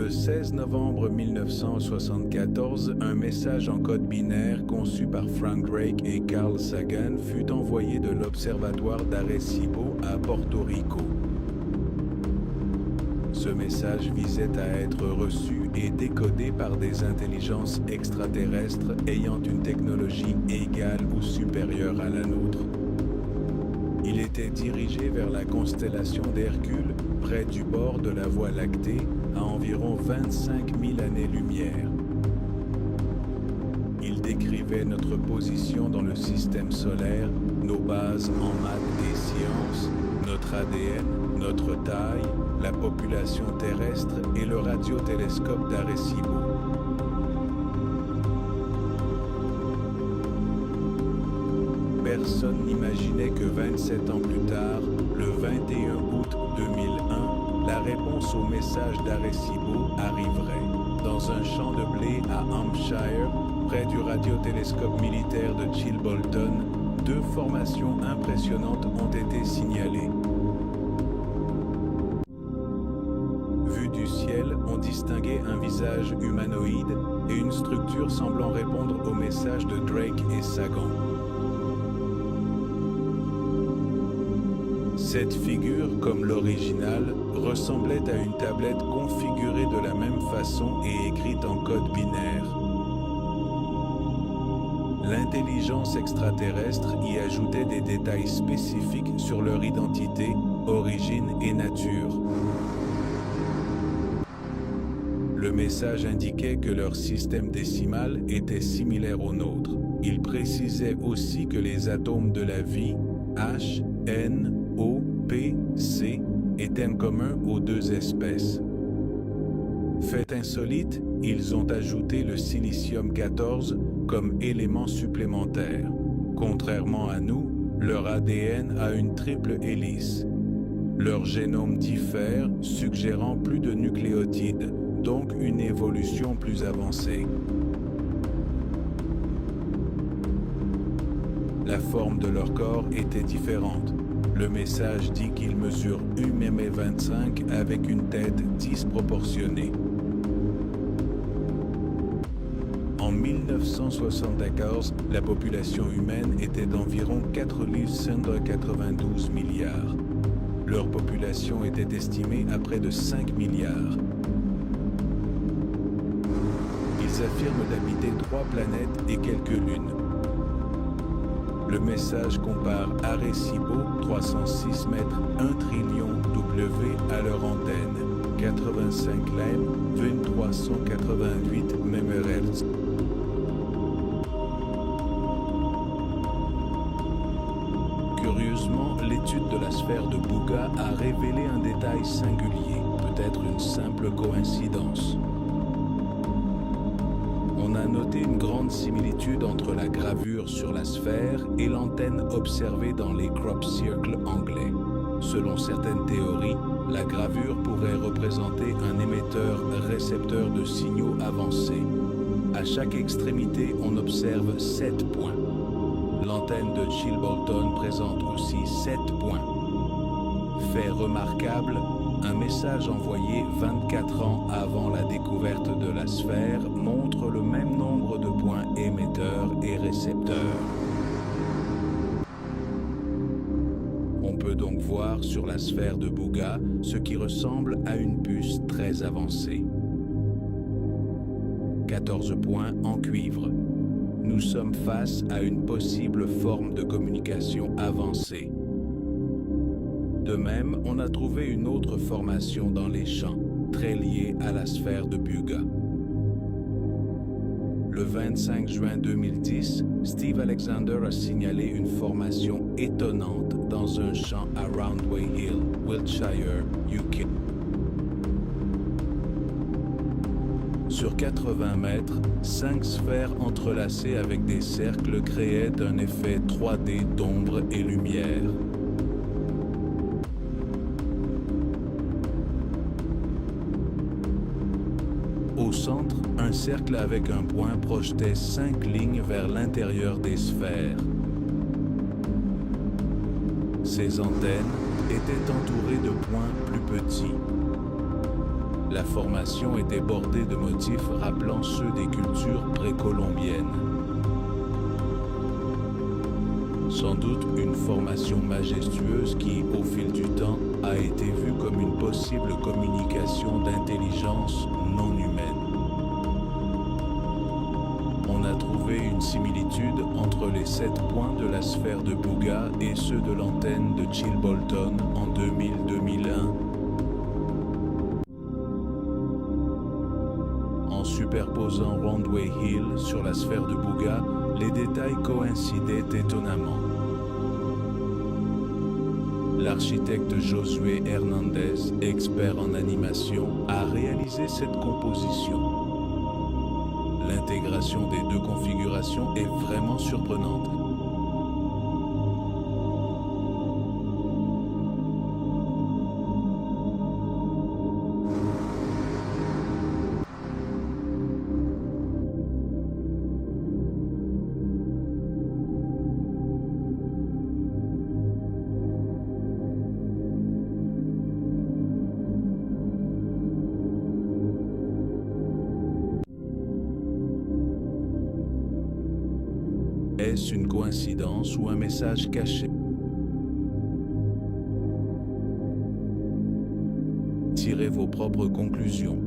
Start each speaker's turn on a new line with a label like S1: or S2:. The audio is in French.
S1: Le 16 novembre 1974, un message en code binaire conçu par Frank Drake et Carl Sagan fut envoyé de l'observatoire d'Arecibo à Porto Rico. Ce message visait à être reçu et décodé par des intelligences extraterrestres ayant une technologie égale ou supérieure à la nôtre. Il était dirigé vers la constellation d'Hercule, près du bord de la Voie lactée, à environ 25 000 années-lumière. Il décrivait notre position dans le système solaire, nos bases en maths et sciences, notre ADN, notre taille, la population terrestre et le radiotélescope d'Arecibo. Personne n'imaginait que 27 ans plus tard, le 21 août 2001, la réponse au message d'Arecibo arriverait. Dans un champ de blé à Hampshire, près du radiotélescope militaire de Chilbolton, deux formations impressionnantes ont été signalées. Vu du ciel, on distinguait un visage humanoïde et une structure semblant répondre au message de Drake et Sagan. Cette figure, comme l'original, ressemblait à une tablette configurée de la même façon et écrite en code binaire. L'intelligence extraterrestre y ajoutait des détails spécifiques sur leur identité, origine et nature. Le message indiquait que leur système décimal était similaire au nôtre. Il précisait aussi que les atomes de la vie, H, N, O, P, C, étaient communs aux deux espèces. Fait insolite, ils ont ajouté le silicium-14 comme élément supplémentaire. Contrairement à nous, leur ADN a une triple hélice. Leur génome diffère, suggérant plus de nucléotides, donc une évolution plus avancée. La forme de leur corps était différente. Le message dit qu'ils mesurent 1,25 m avec une tête disproportionnée. En 1974, la population humaine était d'environ 4,192 milliards. Leur population était estimée à près de 5 milliards. Ils affirment d'habiter 3 planètes et quelques lunes. Le message compare Arecibo, 306 mètres, 1 trillion W à leur antenne, 85 lem, 2388 MHz. Curieusement, l'étude de la sphère de Buga a révélé un détail singulier, peut-être une simple coïncidence. On a noté une grande similitude entre la gravure sur la sphère et l'antenne observée dans les crop circles anglais. Selon certaines théories, la gravure pourrait représenter un émetteur-récepteur de signaux avancés. À chaque extrémité, on observe 7 points. L'antenne de Chilbolton présente aussi 7 points. Fait remarquable, un message envoyé 24 ans avant la découverte de la sphère montre le même nombre de points émetteurs et récepteurs. On peut donc voir sur la sphère de Buga ce qui ressemble à une puce très avancée. 14 points en cuivre. Nous sommes face à une possible forme de communication avancée. De même, on a trouvé une autre formation dans les champs, très liée à la sphère de Buga. Le 25 juin 2010, Steve Alexander a signalé une formation étonnante dans un champ à Roundway Hill, Wiltshire, UK. Sur 80 mètres, 5 sphères entrelacées avec des cercles créaient un effet 3D d'ombre et lumière. Au centre, un cercle avec un point projetait 5 lignes vers l'intérieur des sphères. Ces antennes étaient entourées de points plus petits. La formation était bordée de motifs rappelant ceux des cultures précolombiennes. Sans doute une formation majestueuse qui, au fil du temps, a été vue comme une possible communication d'intelligence non humaine. On a trouvé une similitude entre les 7 points de la sphère de Bouga et ceux de l'antenne de Chilbolton en 2000-2001. En superposant Roundway Hill sur la sphère de Bouga, les détails coïncidaient étonnamment. L'architecte Josué Hernandez, expert en animation, a réalisé cette composition. L'intégration des deux configurations est vraiment surprenante. Est-ce une coïncidence ou un message caché? Tirez vos propres conclusions.